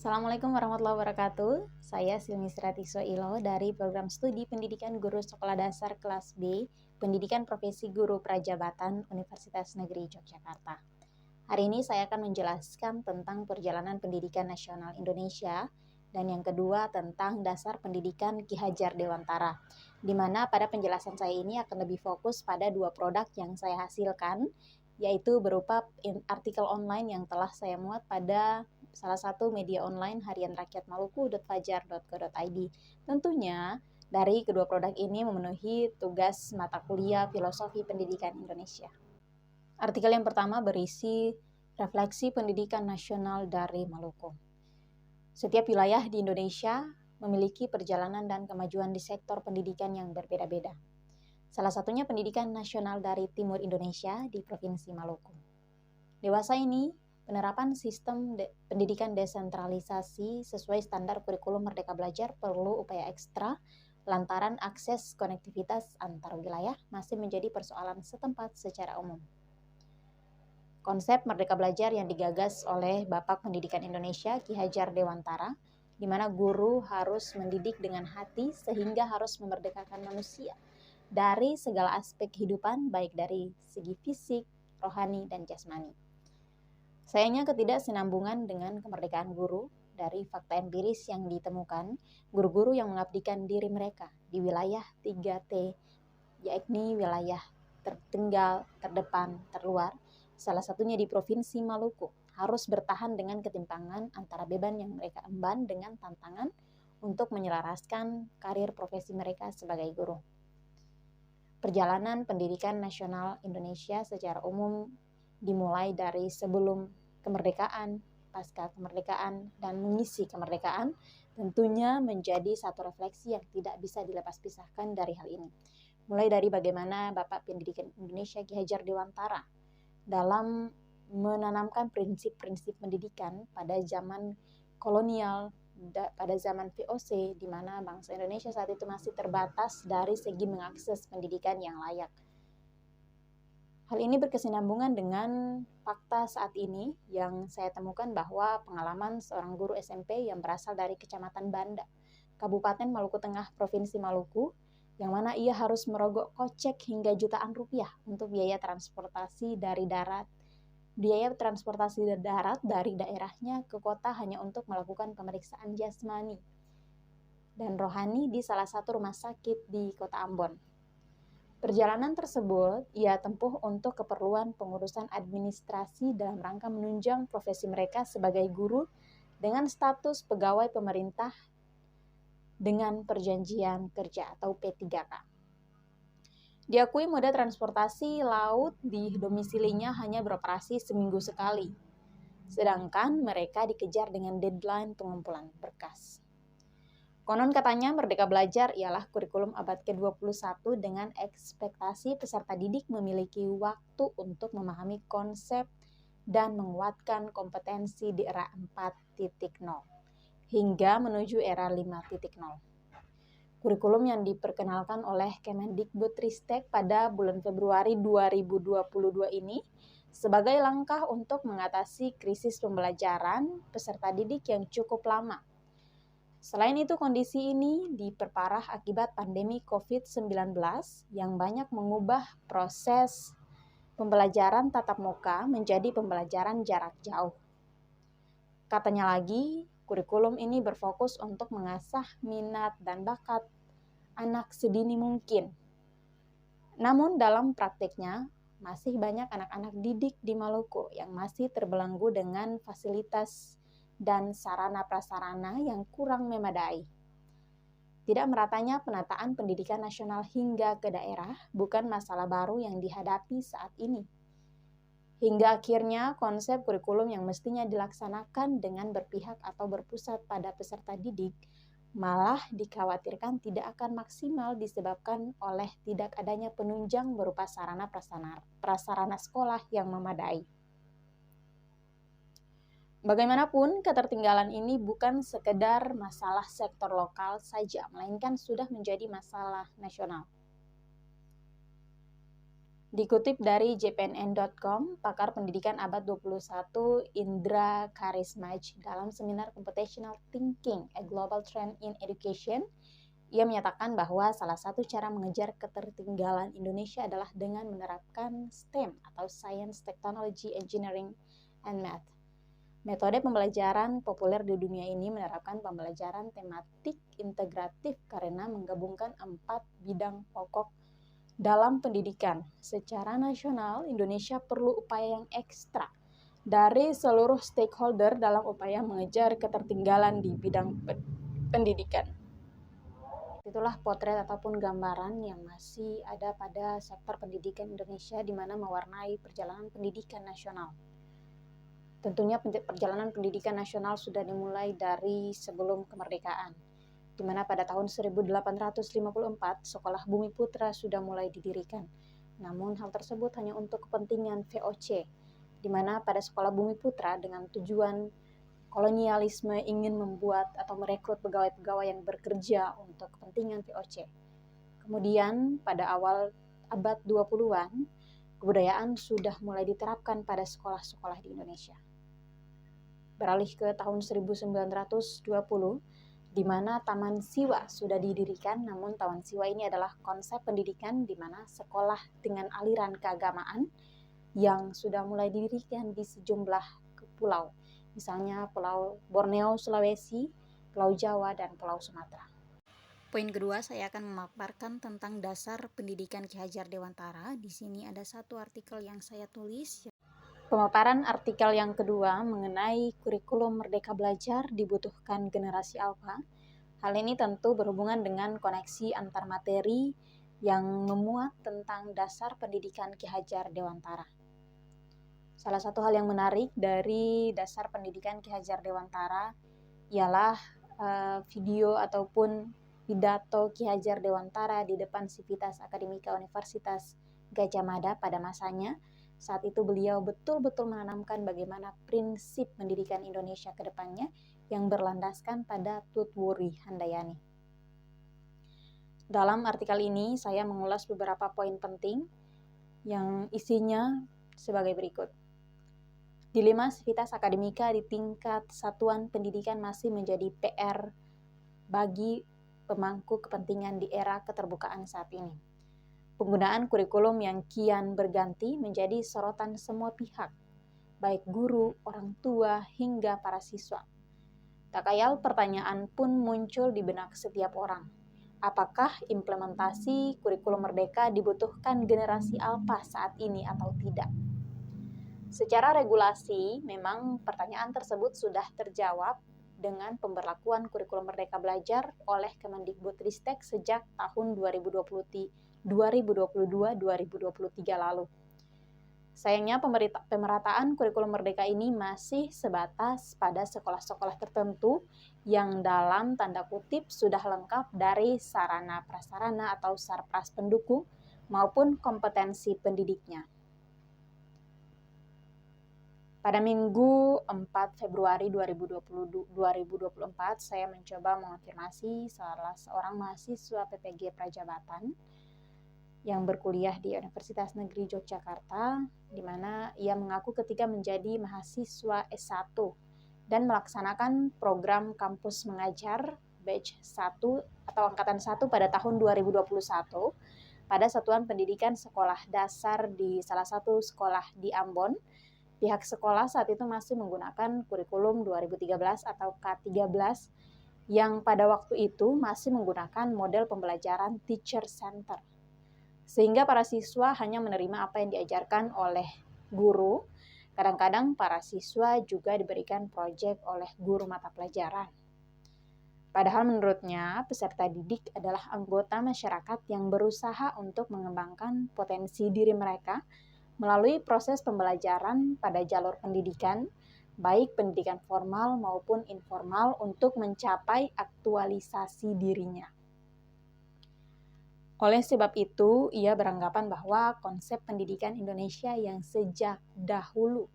Assalamualaikum warahmatullahi wabarakatuh. Saya Silmisra Tikso Ilo dari Program Studi Pendidikan Guru Sekolah Dasar Kelas B, Pendidikan Profesi Guru Prajabatan Universitas Negeri Yogyakarta. Hari ini saya akan menjelaskan tentang perjalanan pendidikan nasional Indonesia dan yang kedua tentang dasar pendidikan Ki Hajar Dewantara, di mana pada penjelasan saya ini akan lebih fokus pada dua produk yang saya hasilkan, yaitu berupa artikel online yang telah saya muat pada salah satu media online harian rakyat Maluku.fajar.co.id. Tentunya dari kedua produk ini memenuhi tugas mata kuliah Filosofi Pendidikan Indonesia. Artikel yang pertama berisi refleksi pendidikan nasional dari Maluku. Setiap wilayah di Indonesia memiliki perjalanan dan kemajuan di sektor pendidikan yang berbeda-beda. Salah satunya pendidikan nasional dari Timur Indonesia di Provinsi Maluku. Dewasa ini, penerapan sistem pendidikan desentralisasi sesuai standar kurikulum Merdeka Belajar perlu upaya ekstra lantaran akses konektivitas antar wilayah masih menjadi persoalan setempat secara umum. Konsep Merdeka Belajar yang digagas oleh Bapak Pendidikan Indonesia Ki Hajar Dewantara, di mana guru harus mendidik dengan hati sehingga harus memerdekakan manusia dari segala aspek kehidupan baik dari segi fisik, rohani, dan jasmani. Sayangnya ketidaksinambungan dengan kemerdekaan guru dari fakta empiris yang ditemukan, guru-guru yang mengabdikan diri mereka di wilayah 3T, yakni wilayah tertinggal, terdepan, terluar, salah satunya di Provinsi Maluku, harus bertahan dengan ketimpangan antara beban yang mereka emban dengan tantangan untuk menyelaraskan karir profesi mereka sebagai guru. Perjalanan pendidikan nasional Indonesia secara umum dimulai dari sebelum kemerdekaan, pasca kemerdekaan, dan mengisi kemerdekaan, tentunya menjadi satu refleksi yang tidak bisa dilepas-pisahkan dari hal ini. Mulai dari bagaimana Bapak Pendidikan Indonesia Ki Hajar Dewantara dalam menanamkan prinsip-prinsip pendidikan pada zaman kolonial, pada zaman VOC, di mana bangsa Indonesia saat itu masih terbatas dari segi mengakses pendidikan yang layak. Hal ini berkesinambungan dengan fakta saat ini yang saya temukan bahwa pengalaman seorang guru SMP yang berasal dari Kecamatan Banda, Kabupaten Maluku Tengah, Provinsi Maluku, yang mana ia harus merogoh kocek hingga jutaan rupiah untuk biaya transportasi dari darat dari daerahnya ke kota hanya untuk melakukan pemeriksaan jasmani dan rohani di salah satu rumah sakit di Kota Ambon. Perjalanan tersebut ia tempuh untuk keperluan pengurusan administrasi dalam rangka menunjang profesi mereka sebagai guru dengan status pegawai pemerintah dengan perjanjian kerja atau P3K. Diakui moda transportasi laut di domisilinya hanya beroperasi seminggu sekali, sedangkan mereka dikejar dengan deadline pengumpulan berkas. Konon katanya Merdeka Belajar ialah kurikulum abad ke-21 dengan ekspektasi peserta didik memiliki waktu untuk memahami konsep dan menguatkan kompetensi di era 4.0 hingga menuju era 5.0. Kurikulum yang diperkenalkan oleh Kemendikbudristek pada bulan Februari 2022 ini sebagai langkah untuk mengatasi krisis pembelajaran peserta didik yang cukup lama. Selain itu, kondisi ini diperparah akibat pandemi COVID-19 yang banyak mengubah proses pembelajaran tatap muka menjadi pembelajaran jarak jauh. Katanya lagi, kurikulum ini berfokus untuk mengasah minat dan bakat anak sedini mungkin. Namun dalam praktiknya, masih banyak anak-anak didik di Maluku yang masih terbelenggu dengan fasilitas dan sarana-prasarana yang kurang memadai. Tidak meratanya penataan pendidikan nasional hingga ke daerah bukan masalah baru yang dihadapi saat ini. Hingga akhirnya konsep kurikulum yang mestinya dilaksanakan dengan berpihak atau berpusat pada peserta didik malah dikhawatirkan tidak akan maksimal disebabkan oleh tidak adanya penunjang berupa sarana-prasarana sekolah yang memadai. Bagaimanapun, ketertinggalan ini bukan sekedar masalah sektor lokal saja, melainkan sudah menjadi masalah nasional. Dikutip dari jpnn.com, pakar pendidikan abad 21 Indra Karismaj dalam seminar Computational Thinking, A Global Trend in Education, ia menyatakan bahwa salah satu cara mengejar ketertinggalan Indonesia adalah dengan menerapkan STEM atau Science, Technology, Engineering, and Math. Metode pembelajaran populer di dunia ini menerapkan pembelajaran tematik integratif karena menggabungkan 4 bidang pokok dalam pendidikan. Secara nasional, Indonesia perlu upaya yang ekstra dari seluruh stakeholder dalam upaya mengejar ketertinggalan di bidang pendidikan. Itulah potret ataupun gambaran yang masih ada pada sektor pendidikan Indonesia di mana mewarnai perjalanan pendidikan nasional. Tentunya perjalanan pendidikan nasional sudah dimulai dari sebelum kemerdekaan, di mana pada tahun 1854 Sekolah Bumi Putra sudah mulai didirikan. Namun hal tersebut hanya untuk kepentingan VOC, di mana pada Sekolah Bumi Putra dengan tujuan kolonialisme ingin membuat atau merekrut pegawai-pegawai yang bekerja untuk kepentingan VOC. Kemudian pada awal abad 20-an, kebudayaan sudah mulai diterapkan pada sekolah-sekolah di Indonesia. Beralih ke tahun 1920, di mana Taman Siwa sudah didirikan, namun Taman Siwa ini adalah konsep pendidikan di mana sekolah dengan aliran keagamaan yang sudah mulai didirikan di sejumlah pulau, misalnya Pulau Borneo, Sulawesi, Pulau Jawa, dan Pulau Sumatera. Poin kedua, saya akan memaparkan tentang dasar pendidikan Ki Hajar Dewantara. Di sini ada satu artikel yang saya tulis. Pemaparan artikel yang kedua mengenai kurikulum Merdeka Belajar dibutuhkan generasi alfa. Hal ini tentu berhubungan dengan koneksi antar materi yang memuat tentang dasar pendidikan Ki Hajar Dewantara. Salah satu hal yang menarik dari dasar pendidikan Ki Hajar Dewantara ialah video ataupun pidato Ki Hajar Dewantara di depan Sivitas Akademika Universitas Gadjah Mada pada masanya. Saat itu beliau betul-betul menanamkan bagaimana prinsip pendidikan Indonesia ke depannya yang berlandaskan pada Tutwuri Handayani. Dalam artikel ini saya mengulas beberapa poin penting yang isinya sebagai berikut. Dilema Sivitas Akademika di tingkat satuan pendidikan masih menjadi PR bagi pemangku kepentingan di era keterbukaan saat ini. Penggunaan kurikulum yang kian berganti menjadi sorotan semua pihak, baik guru, orang tua, hingga para siswa. Tak kayal pertanyaan pun muncul di benak setiap orang. Apakah implementasi kurikulum merdeka dibutuhkan generasi alfa saat ini atau tidak? Secara regulasi, memang pertanyaan tersebut sudah terjawab dengan pemberlakuan kurikulum Merdeka Belajar oleh Kemendikbudristek sejak tahun 2022-2023 lalu. Sayangnya pemerataan kurikulum Merdeka ini masih sebatas pada sekolah-sekolah tertentu yang dalam tanda kutip sudah lengkap dari sarana prasarana atau sarpras pendukung maupun kompetensi pendidiknya. Pada Minggu 4 Februari 2024, saya mencoba mengonfirmasi salah seorang mahasiswa PPG Prajabatan yang berkuliah di Universitas Negeri Yogyakarta, di mana ia mengaku ketika menjadi mahasiswa S1 dan melaksanakan program kampus mengajar batch 1 atau angkatan 1 pada tahun 2021 pada Satuan Pendidikan Sekolah Dasar di salah satu sekolah di Ambon. Pihak sekolah saat itu masih menggunakan kurikulum 2013 atau K13 yang pada waktu itu masih menggunakan model pembelajaran teacher center. Sehingga para siswa hanya menerima apa yang diajarkan oleh guru. Kadang-kadang para siswa juga diberikan proyek oleh guru mata pelajaran. Padahal menurutnya peserta didik adalah anggota masyarakat yang berusaha untuk mengembangkan potensi diri mereka melalui proses pembelajaran pada jalur pendidikan, baik pendidikan formal maupun informal untuk mencapai aktualisasi dirinya. Oleh sebab itu, ia beranggapan bahwa konsep pendidikan Indonesia yang sejak dahulu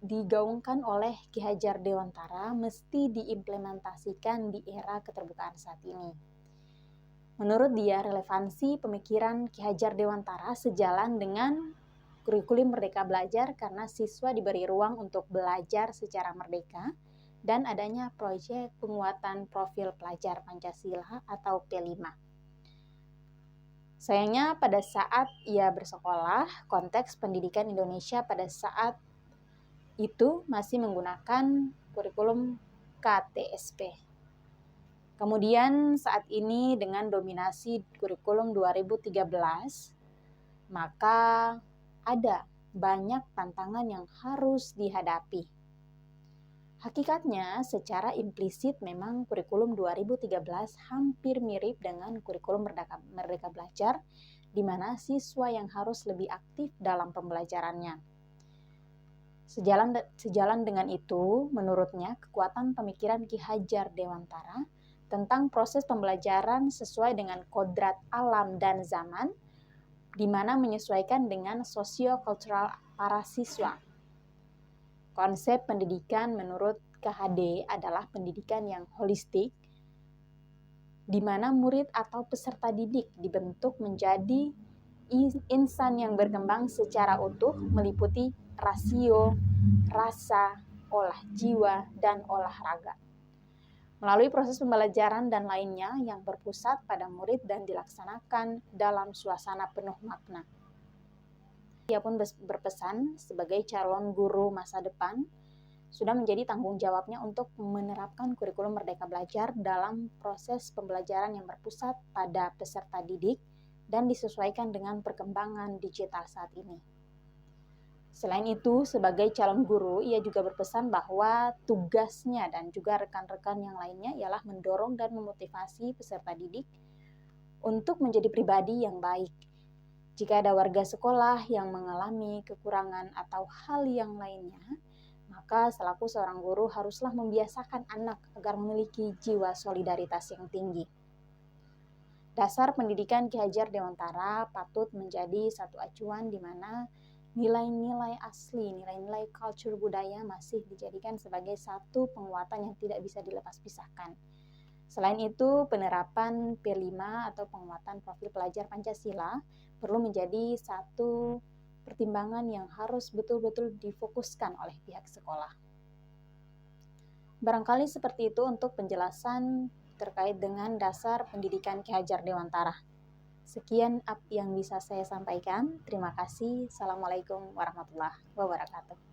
digaungkan oleh Ki Hajar Dewantara mesti diimplementasikan di era keterbukaan saat ini. Menurut dia, relevansi pemikiran Ki Hajar Dewantara sejalan dengan kurikulum Merdeka Belajar karena siswa diberi ruang untuk belajar secara merdeka dan adanya proyek penguatan profil pelajar Pancasila atau P5. Sayangnya pada saat ia bersekolah, konteks pendidikan Indonesia pada saat itu masih menggunakan kurikulum KTSP. Kemudian saat ini dengan dominasi kurikulum 2013, maka ada banyak tantangan yang harus dihadapi. Hakikatnya, secara implisit memang kurikulum 2013 hampir mirip dengan kurikulum Merdeka Belajar, di mana siswa yang harus lebih aktif dalam pembelajarannya. Sejalan dengan itu, menurutnya, kekuatan pemikiran Ki Hajar Dewantara tentang proses pembelajaran sesuai dengan kodrat alam dan zaman, di mana menyesuaikan dengan sosio-kultural para siswa. Konsep pendidikan menurut KHD adalah pendidikan yang holistik, di mana murid atau peserta didik dibentuk menjadi insan yang berkembang secara utuh, meliputi rasio, rasa, olah jiwa, dan olahraga. Melalui proses pembelajaran dan lainnya yang berpusat pada murid dan dilaksanakan dalam suasana penuh makna. Ia pun berpesan sebagai calon guru masa depan, sudah menjadi tanggung jawabnya untuk menerapkan kurikulum Merdeka Belajar dalam proses pembelajaran yang berpusat pada peserta didik dan disesuaikan dengan perkembangan digital saat ini. Selain itu, sebagai calon guru, ia juga berpesan bahwa tugasnya dan juga rekan-rekan yang lainnya ialah mendorong dan memotivasi peserta didik untuk menjadi pribadi yang baik. Jika ada warga sekolah yang mengalami kekurangan atau hal yang lainnya, maka selaku seorang guru haruslah membiasakan anak agar memiliki jiwa solidaritas yang tinggi. Dasar pendidikan Ki Hajar Dewantara patut menjadi satu acuan di mana nilai-nilai asli, nilai-nilai kultur budaya masih dijadikan sebagai satu penguatan yang tidak bisa dilepas pisahkan. Selain itu, penerapan P5 atau penguatan profil pelajar Pancasila perlu menjadi satu pertimbangan yang harus betul-betul difokuskan oleh pihak sekolah. Barangkali seperti itu untuk penjelasan terkait dengan dasar pendidikan Ki Hajar Dewantara. Sekian yang bisa saya sampaikan. Terima kasih. Assalamualaikum warahmatullahi wabarakatuh.